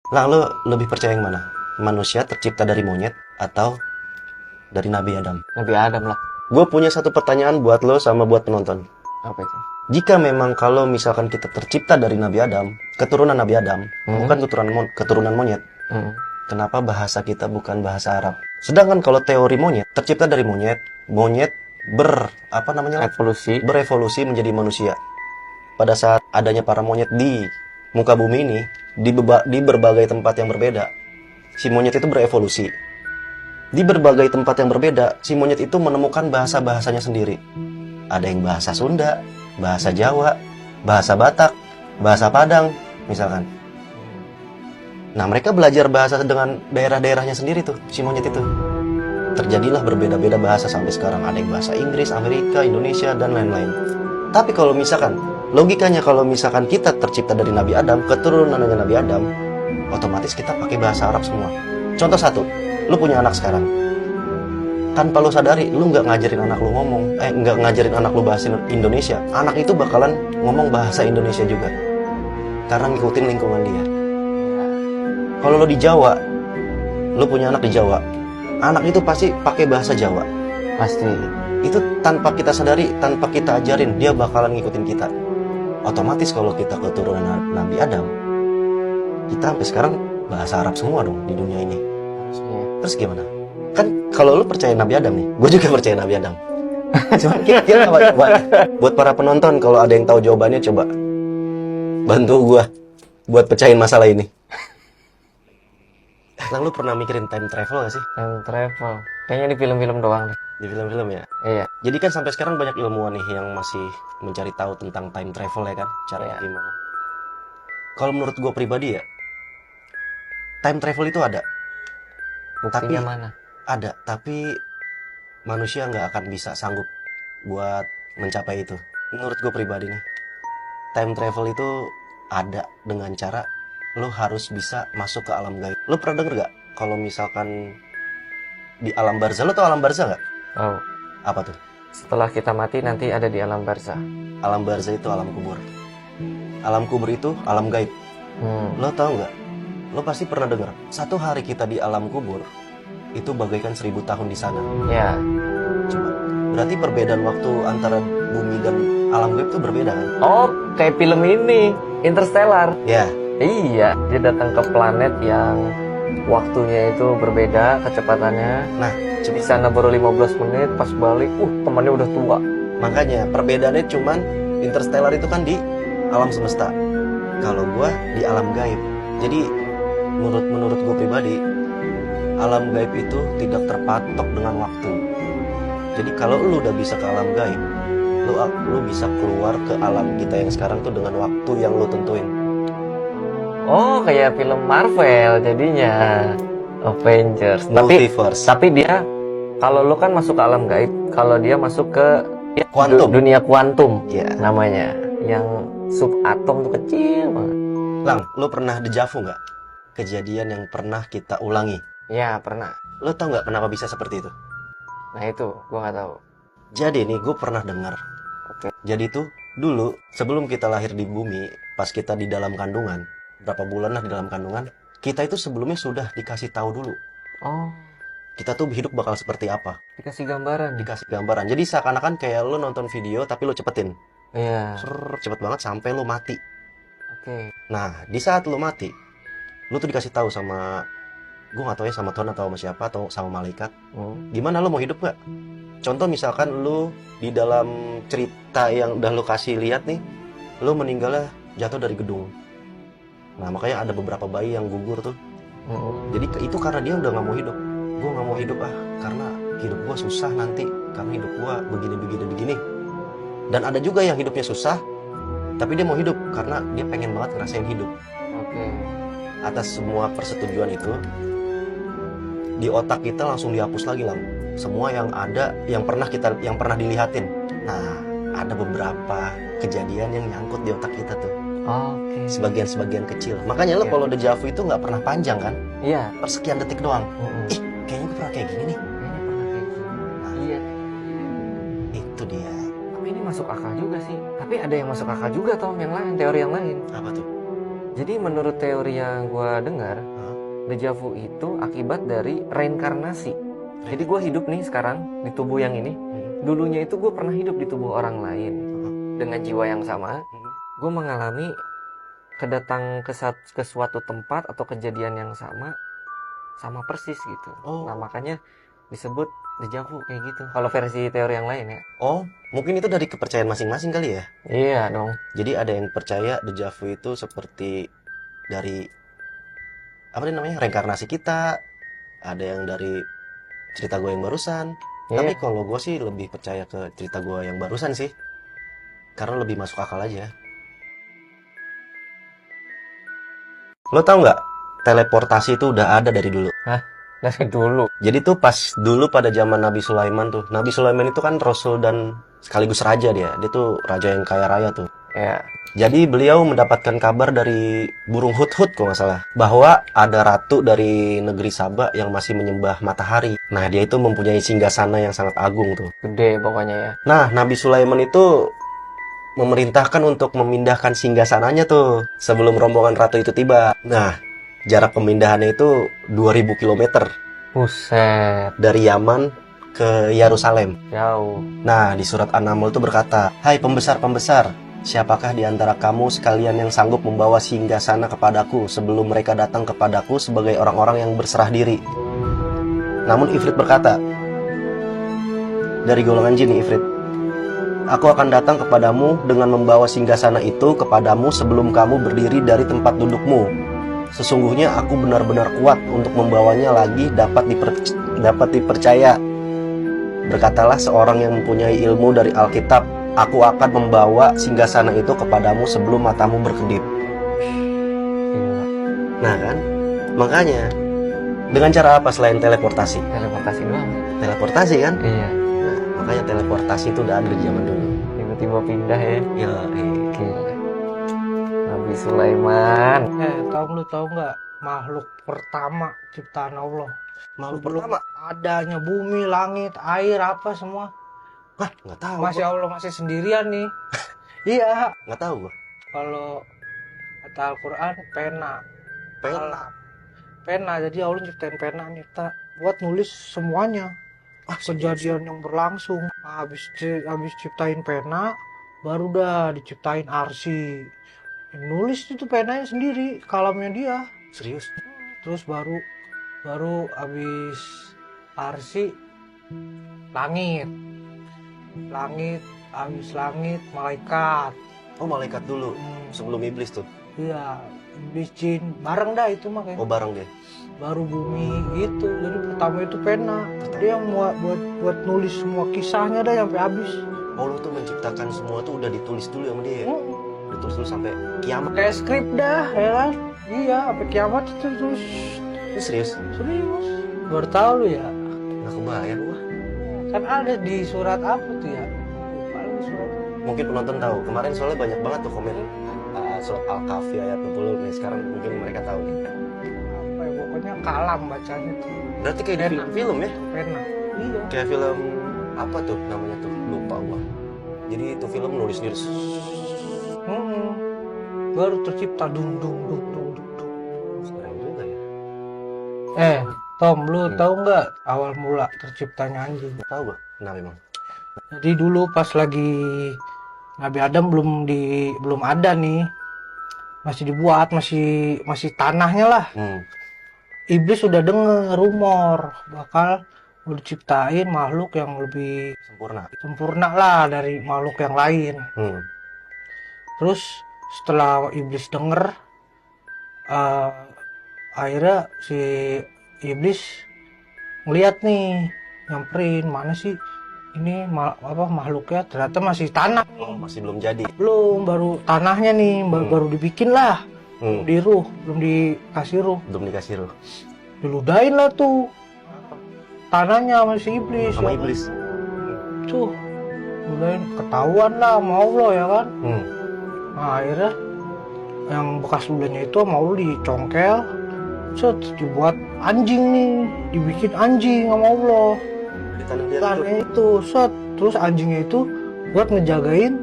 Lalu lebih percaya yang mana? Manusia tercipta dari monyet atau dari Nabi Adam? Nabi Adam lah. Gue punya satu pertanyaan buat lo sama buat penonton. Apa itu? Jika memang kalau misalkan kita tercipta dari Nabi Adam, keturunan Nabi Adam, bukan keturunan monyet, kenapa bahasa kita bukan bahasa Arab? Sedangkan kalau teori monyet, tercipta dari monyet, monyet berevolusi menjadi manusia. Pada saat adanya para monyet di muka bumi ini, di berbagai tempat yang berbeda, si monyet itu berevolusi. Di berbagai tempat yang berbeda, si monyet itu menemukan bahasa-bahasanya sendiri. Ada yang bahasa Sunda, bahasa Jawa, bahasa Batak, bahasa Padang, misalkan. Nah, mereka belajar bahasa dengan daerah-daerahnya sendiri tuh, si monyet itu. Terjadilah berbeda-beda bahasa sampai sekarang. Ada yang bahasa Inggris, Amerika, Indonesia, dan lain-lain. Tapi kalau misalkan, logikanya kalau misalkan kita tercipta dari Nabi Adam, keturunan Nabi Adam, otomatis kita pakai bahasa Arab semua. Contoh satu, lu punya anak sekarang. Tanpa lu sadari, lu nggak ngajarin anak lu nggak ngajarin anak lu bahasa Indonesia. Anak itu bakalan ngomong bahasa Indonesia juga. Karena ngikutin lingkungan dia. Kalau lu di Jawa, lu punya anak di Jawa, anak itu pasti pakai bahasa Jawa. Pasti. Itu tanpa kita sadari, tanpa kita ajarin, dia bakalan ngikutin kita. Otomatis kalau kita keturunan Nabi Adam, kita sampai sekarang bahasa Arab semua dong di dunia ini. Terus gimana? Kan kalau lu percaya Nabi Adam nih, gue juga percaya Nabi Adam. Cuma kira-kira buat para penonton, kalau ada yang tahu jawabannya, coba bantu gue buat pecahin masalah ini. Lu pernah mikirin time travel gak sih? Time travel. Kayaknya di film-film doang deh. Di film-film ya? Iya. Jadi kan sampai sekarang banyak ilmuwan nih yang masih mencari tahu tentang time travel ya kan? Caranya gimana? Kalau menurut gue pribadi ya, time travel itu ada. Buktinya mana? Ada, tapi manusia nggak akan bisa sanggup buat mencapai itu. Menurut gue pribadi nih, time travel itu ada dengan cara lo harus bisa masuk ke alam gaib. Lo pernah denger gak kalau misalkan di alam barzah? Lo tau alam barzah gak? Oh. Apa tuh? Setelah kita mati nanti ada di alam barzah. Alam barzah itu alam kubur. Alam kubur itu alam gaib. Lo tau gak? Lo pasti pernah denger, satu hari kita di alam kubur itu bagaikan 1000 tahun di sana. Ya. Coba. Berarti perbedaan waktu antara bumi dan alam gaib itu berbeda kan? Oh, kayak film ini, Interstellar. Ya. Iya, dia datang ke planet yang waktunya itu berbeda kecepatannya. Nah, di sana baru 15 menit, pas balik, temannya udah tua. Makanya perbedaannya cuman Interstellar itu kan di alam semesta. Kalau gua di alam gaib. Jadi menurut gue pribadi, alam gaib itu tidak terpatok dengan waktu. Jadi kalau lu udah bisa ke alam gaib, lu bisa keluar ke alam kita yang sekarang tuh dengan waktu yang lu tentuin. Oh, kayak film Marvel jadinya. Avengers. Multiverse. Tapi dia, kalau lu kan masuk ke alam gaib, kalau dia masuk ke kuantum. Dunia kuantum, namanya. Yang subatom tuh kecil banget. Lang, lu pernah dejavu nggak? Kejadian yang pernah kita ulangi. Ya, pernah. Lu tau nggak kenapa bisa seperti itu? Nah itu, gua nggak tahu. Jadi nih, gue pernah dengar. Oke. Jadi tuh, dulu sebelum kita lahir di bumi, pas kita di dalam kandungan, berapa bulan lah di dalam kandungan, kita itu sebelumnya sudah dikasih tahu dulu. Oh. Kita tuh hidup bakal seperti apa. Dikasih gambaran. Dikasih gambaran. Jadi seakan-akan kayak lu nonton video tapi lu cepetin. Iya. Cepet banget sampai lu mati. Oke. Nah, di saat lu mati, lu tuh dikasih tahu sama, gue gak tahu ya sama Tuhan atau sama siapa atau sama malaikat. Gimana lu mau hidup gak? Contoh misalkan lu di dalam cerita yang udah lu kasih lihat nih, lu meninggalnya jatuh dari gedung. Nah, makanya ada beberapa bayi yang gugur tuh. Jadi itu karena dia udah gak mau hidup. Gue gak mau hidup karena hidup gue susah nanti. Karena hidup gue begini. Dan ada juga yang hidupnya susah, tapi dia mau hidup karena dia pengen banget ngerasain hidup. Oke. Atas semua persetujuan itu, di otak kita langsung dihapus lagi lang. Semua yang ada, yang pernah dilihatin. Nah, ada beberapa kejadian yang nyangkut di otak kita tuh. Oke. Sebagian kecil. Makanya lo kalau dejavu itu nggak pernah panjang kan? Iya. Persekian detik doang. Ih, kayaknya gue pernah kayak gini nih. Kayaknya pernah kayak gini. Nah, iya. Itu dia. Tapi ini masuk akal juga sih. Tapi ada yang masuk akal juga Tom, yang lain, teori yang lain. Apa tuh? Jadi menurut teori yang gue dengar, Hah? deja vu itu akibat dari reinkarnasi. Jadi gue hidup nih sekarang di tubuh yang ini. Dulunya itu gue pernah hidup di tubuh orang lain dengan jiwa yang sama. Gue mengalami kedatang ke suatu tempat atau kejadian yang sama persis gitu. Oh. Nah makanya disebut deja vu kayak gitu. Kalau versi teori yang lain ya. Oh, mungkin itu dari kepercayaan masing-masing kali ya. Iya dong. Jadi ada yang percaya deja vu itu seperti dari apa nih namanya, reinkarnasi kita. Ada yang dari cerita gue yang barusan. Tapi Iya. kalau gue sih lebih percaya ke cerita gue yang barusan sih, karena lebih masuk akal aja. Lo tau nggak, teleportasi itu udah ada dari dulu. Hah? Dari dulu. Jadi tuh pas dulu pada zaman Nabi Sulaiman tuh. Nabi Sulaiman itu kan rasul dan sekaligus raja dia. Dia tuh raja yang kaya raya tuh. Ya. Jadi beliau mendapatkan kabar dari burung hudhud kalau nggak salah, bahwa ada ratu dari negeri Saba yang masih menyembah matahari. Nah, dia itu mempunyai singgasana yang sangat agung tuh. Gede pokoknya ya. Nah, Nabi Sulaiman itu memerintahkan untuk memindahkan singgasananya tuh sebelum rombongan ratu itu tiba. Nah, jarak pemindahannya itu 2000 km Buset. dari Yaman ke Yerusalem. Jauh. Nah, di surat An-Naml itu berkata, "Hai pembesar-pembesar, siapakah di antara kamu sekalian yang sanggup membawa singgasana kepadaku sebelum mereka datang kepadaku sebagai orang-orang yang berserah diri?" Namun Ifrit berkata, dari golongan jin nih, Ifrit, "Aku akan datang kepadamu dengan membawa singgasana itu kepadamu sebelum kamu berdiri dari tempat dudukmu. Sesungguhnya aku benar-benar kuat untuk membawanya lagi dapat dipercaya. Berkatalah seorang yang mempunyai ilmu dari Alkitab, aku akan membawa singgasana itu kepadamu sebelum matamu berkedip." Gila. Nah kan, makanya dengan cara apa selain teleportasi? Teleportasi doang. Teleportasi kan? Iya. Nah, makanya teleportasi itu udah ada di zaman dulu. Tiba-tiba pindah ya. Ya, Gila. Nabi Sulaiman. Lu tahu nggak makhluk pertama ciptaan Allah? makhluk Sebelum pertama. adanya bumi, langit, air, apa semua. Hah, nggak tahu. Masya Allah masih sendirian nih. Iya. Nggak tahu gua. Kalau kata Al-Quran pena. Pena. Alam. Pena. Jadi Allah nyiptain pena nih buat nulis semuanya. Kejadian yang berlangsung. Nah, habis ciptain pena, baru dah diciptain arsi. Nulis itu penanya sendiri, kalamnya dia. Serius? Terus baru habis arsi langit habis langit malaikat. Oh, malaikat dulu sebelum iblis tuh. Iya, iblis jin bareng dah itu makanya. Oh, bareng dia. Baru bumi gitu. Jadi pertama itu pena, dia buat nulis semua kisahnya dah sampai habis. Allah tuh menciptakan semua tuh udah ditulis dulu sama dia. Ditulis dulu sampai kiamat. Kayak skrip dah ya kan. Iya, sampai kiamat itu terus. Ini serius? Serius. Baru tahu lu ya. Nggak kebayang gua. Kan ada di surat apa tuh ya? Lupa lagi surat. Mungkin penonton tahu. Kemarin soalnya banyak banget tuh komen surat Al-Kahfi ayat 60 nih. Sekarang mungkin mereka tahu nih. Apa ya, pokoknya kalam bacanya tuh. Berarti kayak di film ya? Pena. Iya. Kayak film apa tuh namanya tuh? Lupa gua. Jadi itu film nulis sendiri. Baru tercipta dung. Keren juga ya. Tom, lu tahu nggak awal mula terciptanya anjing? Tahu gua. Kenapa emang? Jadi dulu pas lagi Nabi Adam belum ada nih. Masih dibuat, masih tanahnya lah. Iblis sudah dengar rumor bakal mau diciptain makhluk yang lebih sempurna lah dari makhluk yang lain. Terus setelah iblis denger, akhirnya si iblis ngeliat nih, nyamperin mana sih ini makhluknya, ternyata masih tanah. Oh, masih belum jadi. Belum, baru tanahnya nih, baru dibikin lah. Belum dikasih ruh. Belum dikasih ruh. Diludahin lah tuh tanahnya sama si iblis. Sama iblis. Tuh, ludahin, ketahuan lah sama Allah ya kan. Nah, akhirnya yang bekas ludahnya itu sama Allah dicongkel. Dibuat anjing nih, dibikin anjing sama Allah. Tanahnya itu, terus anjingnya itu buat ngejagain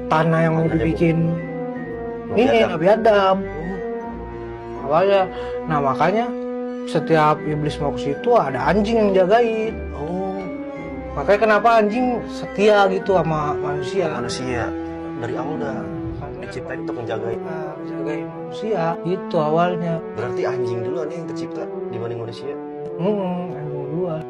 tanah yang mau dibikin ini Nabi Adam. awalnya. Nah makanya setiap iblis mau ke situ ada anjing yang jagain. Oh, Makanya kenapa anjing setia gitu sama manusia. manusia dari awal udah diciptain untuk menjagain. Jagain manusia itu awalnya. Berarti anjing duluan yang tercipta dibanding manusia. Anjing duluan.